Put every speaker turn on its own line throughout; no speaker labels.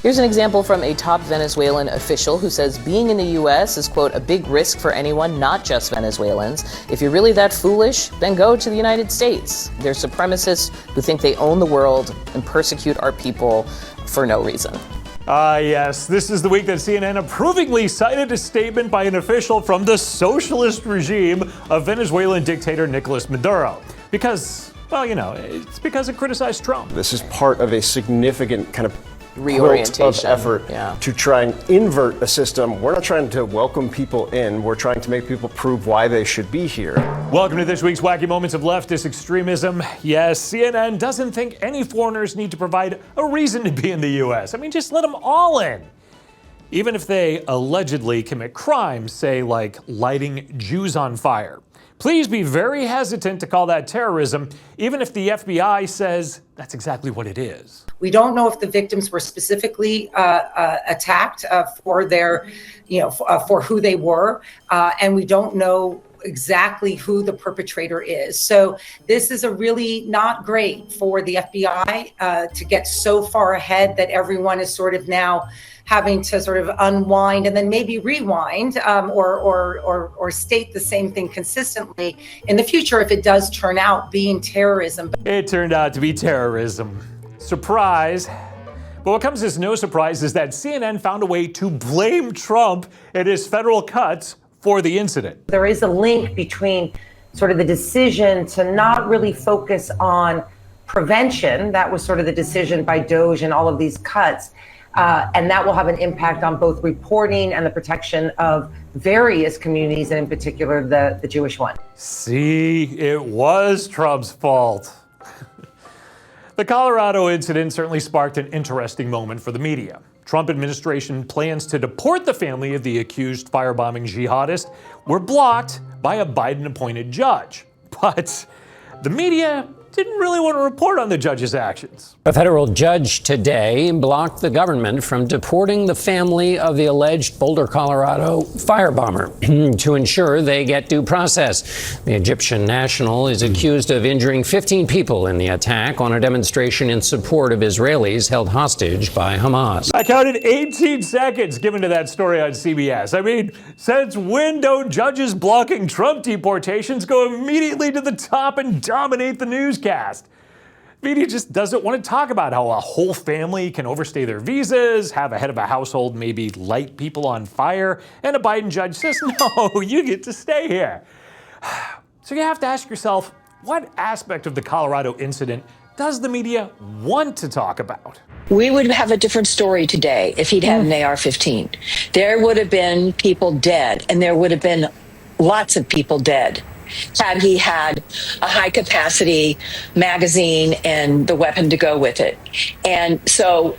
Here's an example from a top Venezuelan official who says being in the U.S. is, quote, a big risk for anyone, not just Venezuelans. If you're really that foolish, then go to the United States. They're supremacists who think they own the world and persecute our people for no reason.
Yes, this is the week that CNN approvingly cited a statement by an official from the socialist regime of Venezuelan dictator Nicholas Maduro. Because, well, you know, it's because it criticized Trump.
This is part of a significant kind of
reorientation
of effort to try and invert a system. We're not trying to welcome people in. We're trying to make people prove why they should be here.
Welcome to this week's Wacky Moments of Leftist Extremism. Yes, CNN doesn't think any foreigners need to provide a reason to be in the U.S. I mean, just let them all in. Even if they allegedly commit crimes, say like lighting Jews on fire. Please be very hesitant to call that terrorism, even if the FBI says that's exactly what it is.
We don't know if the victims were specifically attacked for their, for who they were, and we don't know exactly who the perpetrator is. So this is a really not great for the FBI to get so far ahead that everyone is sort of now having to sort of unwind and then maybe rewind or state the same thing consistently in the future if it does turn out being terrorism.
It turned out to be terrorism. Surprise. But what comes as no surprise is that CNN found a way to blame Trump and his federal cuts for the incident.
There is a link between sort of the decision to not really focus on prevention. That was sort of the decision by DOJ and all of these cuts. And that will have an impact on both reporting and the protection of various communities, and in particular, the Jewish one.
See, it was Trump's fault. The Colorado incident certainly sparked an interesting moment for the media. Trump administration plans to deport the family of the accused firebombing jihadist were blocked by a Biden-appointed judge. But the media didn't really want to report on the judge's actions.
A federal judge today blocked the government from deporting the family of the alleged Boulder, Colorado firebomber to ensure they get due process. The Egyptian national is accused of injuring 15 people in the attack on a demonstration in support of Israelis held hostage by Hamas.
I counted 18 seconds given to that story on CBS. I mean, since when don't judges blocking Trump deportations go immediately to the top and dominate the newscast? Media just doesn't want to talk about how a whole family can overstay their visas, have a head of a household maybe light people on fire, and a Biden judge says, no, you get to stay here. So you have to ask yourself, what aspect of the Colorado incident does the media want to talk about?
We would have a different story today if he'd had an AR-15. There would have been people dead, and there would have been lots of people dead had he had a high-capacity magazine and the weapon to go with it. And so,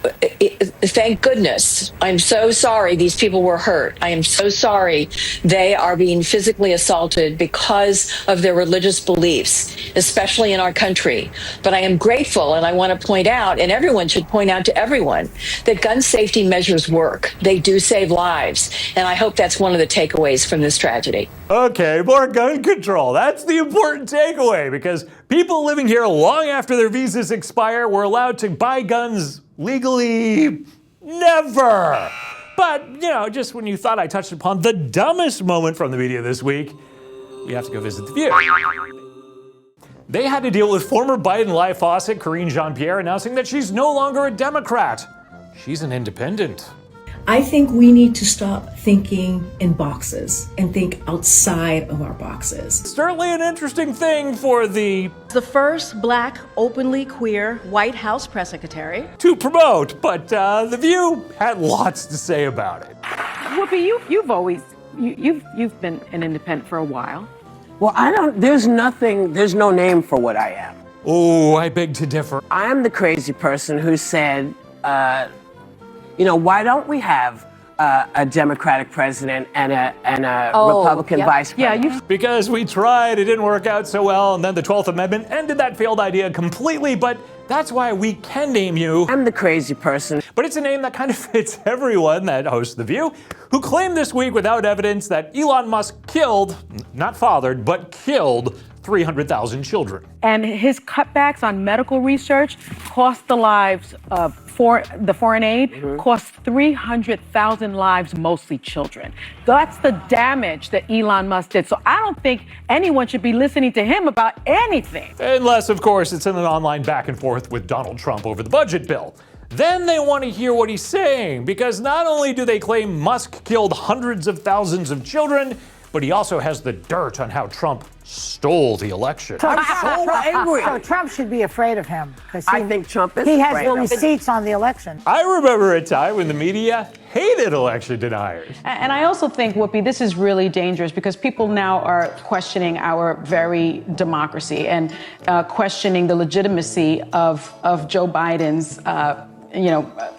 thank goodness. I'm so sorry these people were hurt. I am so sorry they are being physically assaulted because of their religious beliefs, especially in our country. But I am grateful, and I want to point out, and everyone should point out to everyone, that gun safety measures work. They do save lives. And I hope that's one of the takeaways from this tragedy.
Okay, more gun control. That's the important takeaway, because people living here long after their visas expire were allowed to buy guns legally. Never. But, just when you thought I touched upon the dumbest moment from the media this week, you have to go visit The View. They had to deal with former Biden life faucet Karine Jean-Pierre announcing that she's no longer a Democrat. She's an independent.
I think we need to stop thinking in boxes and think outside of our boxes.
Certainly an interesting thing for the
first Black, openly queer White House press secretary
to promote, but The View had lots to say about it.
Whoopi, you've been an independent for a while.
Well, there's no name for what I am.
Oh, I beg to differ.
I am the crazy person who said, why don't we have a Democratic president and a Republican vice president?
Because we tried, it didn't work out so well, and then the 12th Amendment ended that failed idea completely, but that's why we can name you.
I'm the crazy person.
But it's a name that kind of fits everyone that hosts The View, who claimed this week without evidence that Elon Musk killed, not fathered, but killed 300,000 children.
And his cutbacks on medical research cost the lives of the foreign aid, cost 300,000 lives, mostly children. That's the damage that Elon Musk did. So I don't think anyone should be listening to him about anything.
Unless, of course, it's in an online back and forth with Donald Trump over the budget bill. Then they want to hear what he's saying, because not only do they claim Musk killed hundreds of thousands of children, but he also has the dirt on how Trump stole the election.
I'm so angry. So Trump should be afraid of him.
I think Trump is
He has
afraid
the
of him.
receipts on the election.
I remember a time when the media hated election deniers.
And I also think, Whoopi, this is really dangerous because people now are questioning our very democracy and questioning the legitimacy of Joe Biden's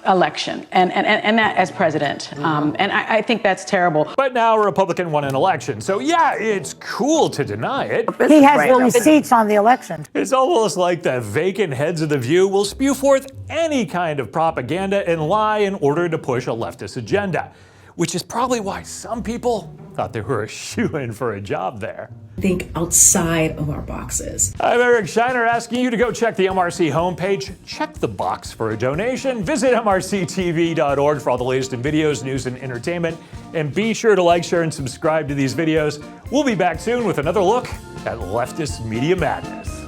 election and that as president. And I think that's terrible.
But now a Republican won an election. So yeah, it's cool to deny it.
He has the receipts on the election.
It's almost like the vacant heads of The View will spew forth any kind of propaganda and lie in order to push a leftist agenda, which is probably why some people thought they were a shoo-in for a job there.
Think outside of our boxes.
I'm Eric Scheiner asking you to go check the MRC homepage, check the box for a donation, visit MRCTV.org for all the latest in videos, news, and entertainment, and be sure to like, share, and subscribe to these videos. We'll be back soon with another look at leftist media madness.